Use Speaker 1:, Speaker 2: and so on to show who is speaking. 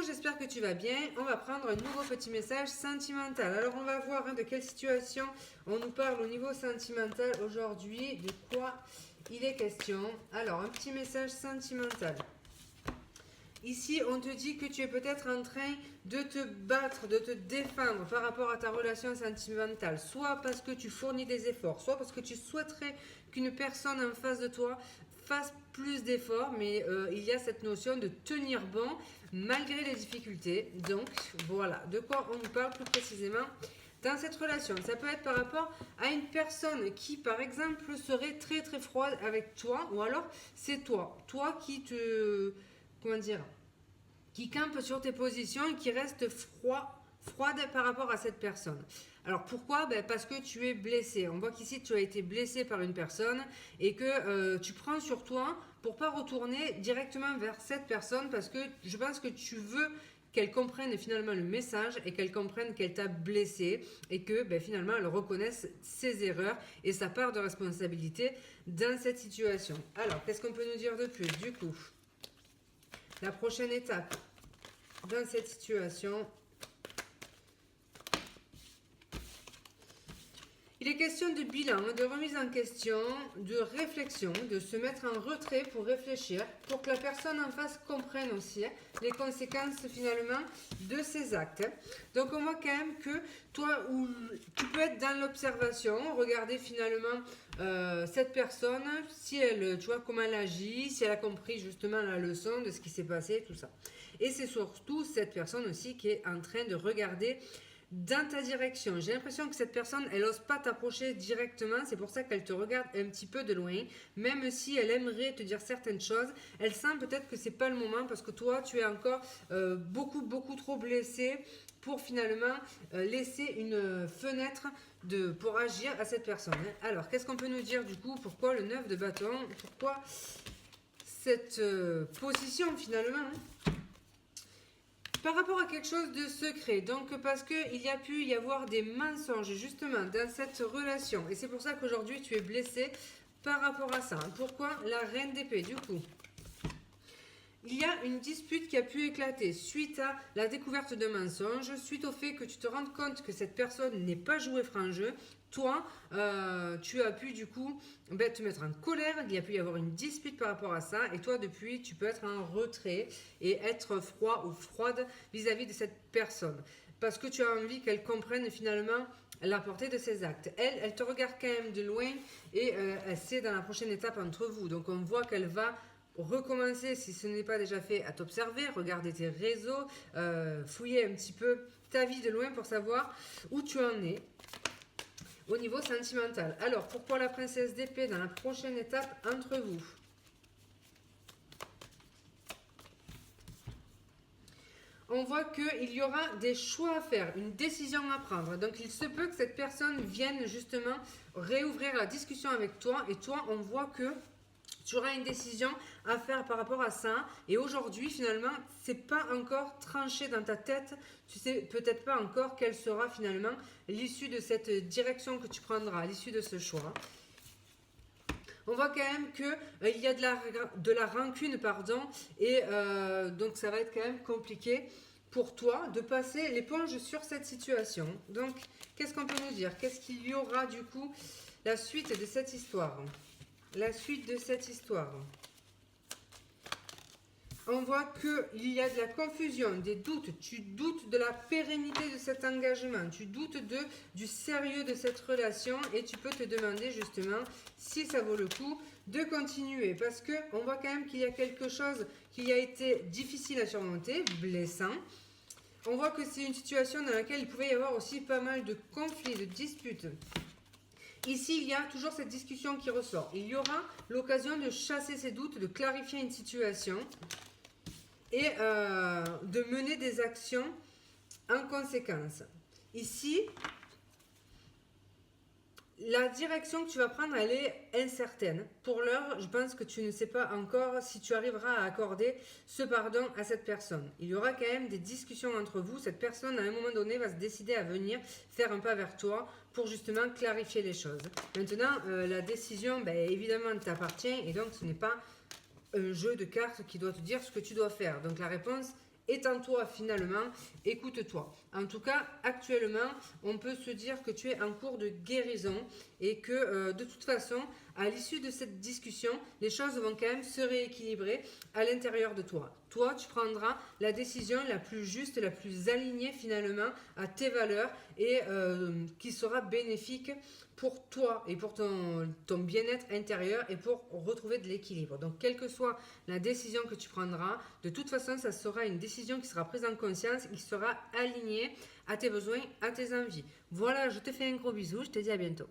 Speaker 1: j'espère que tu vas bien. On va prendre un nouveau petit message sentimental. Alors, on va voir de quelle situation on nous parle au niveau sentimental aujourd'hui, de quoi il est question. Alors, un petit message sentimental. Ici, on te dit que tu es peut-être en train de te battre, de te défendre par rapport à ta relation sentimentale. Soit parce que tu fournis des efforts, soit parce que tu souhaiterais qu'une personne en face de toi fasse plus d'efforts. Mais il y a cette notion de tenir bon malgré les difficultés. Donc, voilà de quoi on nous parle plus précisément dans cette relation. Ça peut être par rapport à une personne qui, par exemple, serait très très froide avec toi. Ou alors, c'est toi qui te... Comment dire, qui campe sur tes positions et qui reste froide par rapport à cette personne. Alors pourquoi? Parce que tu es blessé. On voit qu'ici tu as été blessé par une personne et que tu prends sur toi pour pas retourner directement vers cette personne parce que je pense que tu veux qu'elle comprenne finalement le message et qu'elle comprenne qu'elle t'a blessé et que finalement elle reconnaisse ses erreurs et sa part de responsabilité dans cette situation. Alors qu'est-ce qu'on peut nous dire de plus du coup? La prochaine étape dans cette situation, il est question de bilan, de remise en question, de réflexion, de se mettre en retrait pour réfléchir, pour que la personne en face comprenne aussi les conséquences finalement de ses actes. Donc on voit quand même que toi, tu peux être dans l'observation, regarder finalement cette personne, si elle, tu vois, comment elle agit, si elle a compris justement la leçon de ce qui s'est passé, tout ça. Et c'est surtout cette personne aussi qui est en train de regarder dans ta direction. J'ai l'impression que cette personne, elle n'ose pas t'approcher directement, c'est pour ça qu'elle te regarde un petit peu de loin, même si elle aimerait te dire certaines choses, elle sent peut-être que c'est pas le moment parce que toi, tu es encore beaucoup trop blessé pour finalement laisser une fenêtre pour agir à cette personne. Alors, qu'est-ce qu'on peut nous dire du coup? Pourquoi le 9 de bâton? Pourquoi cette position finalement par rapport à quelque chose de secret, donc parce qu'il y a pu y avoir des mensonges justement dans cette relation. Et c'est pour ça qu'aujourd'hui tu es blessé par rapport à ça. Pourquoi la reine d'épée du coup? Il y a une dispute qui a pu éclater suite à la découverte de mensonges, suite au fait que tu te rendes compte que cette personne n'est pas jouée franc jeu. Toi, tu as pu du coup te mettre en colère, il y a pu y avoir une dispute par rapport à ça, et toi depuis, tu peux être en retrait et être froid ou froide vis-à-vis de cette personne. Parce que tu as envie qu'elle comprenne finalement la portée de ses actes. Elle te regarde quand même de loin et c'est dans la prochaine étape entre vous. Donc on voit qu'elle va recommencer, si ce n'est pas déjà fait, à t'observer, regarder tes réseaux, fouiller un petit peu ta vie de loin pour savoir où tu en es au niveau sentimental. Alors, pourquoi la princesse d'épée dans la prochaine étape entre vous? On voit qu'il y aura des choix à faire, une décision à prendre. Donc, il se peut que cette personne vienne justement réouvrir la discussion avec toi et toi, on voit que tu auras une décision à faire par rapport à ça. Et aujourd'hui, finalement, c'est pas encore tranché dans ta tête. Tu sais peut-être pas encore quelle sera finalement l'issue de cette direction que tu prendras, l'issue de ce choix. On voit quand même qu'il y a de la rancune, pardon, et donc ça va être quand même compliqué pour toi de passer l'éponge sur cette situation. Donc, qu'est-ce qu'on peut nous dire? Qu'est-ce qu'il y aura du coup la suite de cette histoire? La suite de cette histoire. On voit qu'il y a de la confusion, des doutes. Tu doutes de la pérennité de cet engagement. Tu doutes du sérieux de cette relation et tu peux te demander justement si ça vaut le coup de continuer. Parce qu'on voit quand même qu'il y a quelque chose qui a été difficile à surmonter, blessant. On voit que c'est une situation dans laquelle il pouvait y avoir aussi pas mal de conflits, de disputes. Ici, il y a toujours cette discussion qui ressort. Il y aura l'occasion de chasser ces doutes, de clarifier une situation et de mener des actions en conséquence. Ici, la direction que tu vas prendre, elle est incertaine. Pour l'heure, je pense que tu ne sais pas encore si tu arriveras à accorder ce pardon à cette personne. Il y aura quand même des discussions entre vous. Cette personne, à un moment donné, va se décider à venir faire un pas vers toi pour justement clarifier les choses. Maintenant, la décision, évidemment, t'appartient et donc ce n'est pas un jeu de cartes qui doit te dire ce que tu dois faire. Donc la réponse étends-toi finalement, écoute-toi. En tout cas, actuellement, on peut se dire que tu es en cours de guérison et que de toute façon, à l'issue de cette discussion, les choses vont quand même se rééquilibrer à l'intérieur de toi. Toi, tu prendras la décision la plus juste, la plus alignée finalement à tes valeurs et qui sera bénéfique pour toi et pour ton bien-être intérieur et pour retrouver de l'équilibre. Donc, quelle que soit la décision que tu prendras, de toute façon, ça sera une décision qui sera prise en conscience, qui sera alignée à tes besoins, à tes envies. Voilà, je te fais un gros bisou, je te dis à bientôt.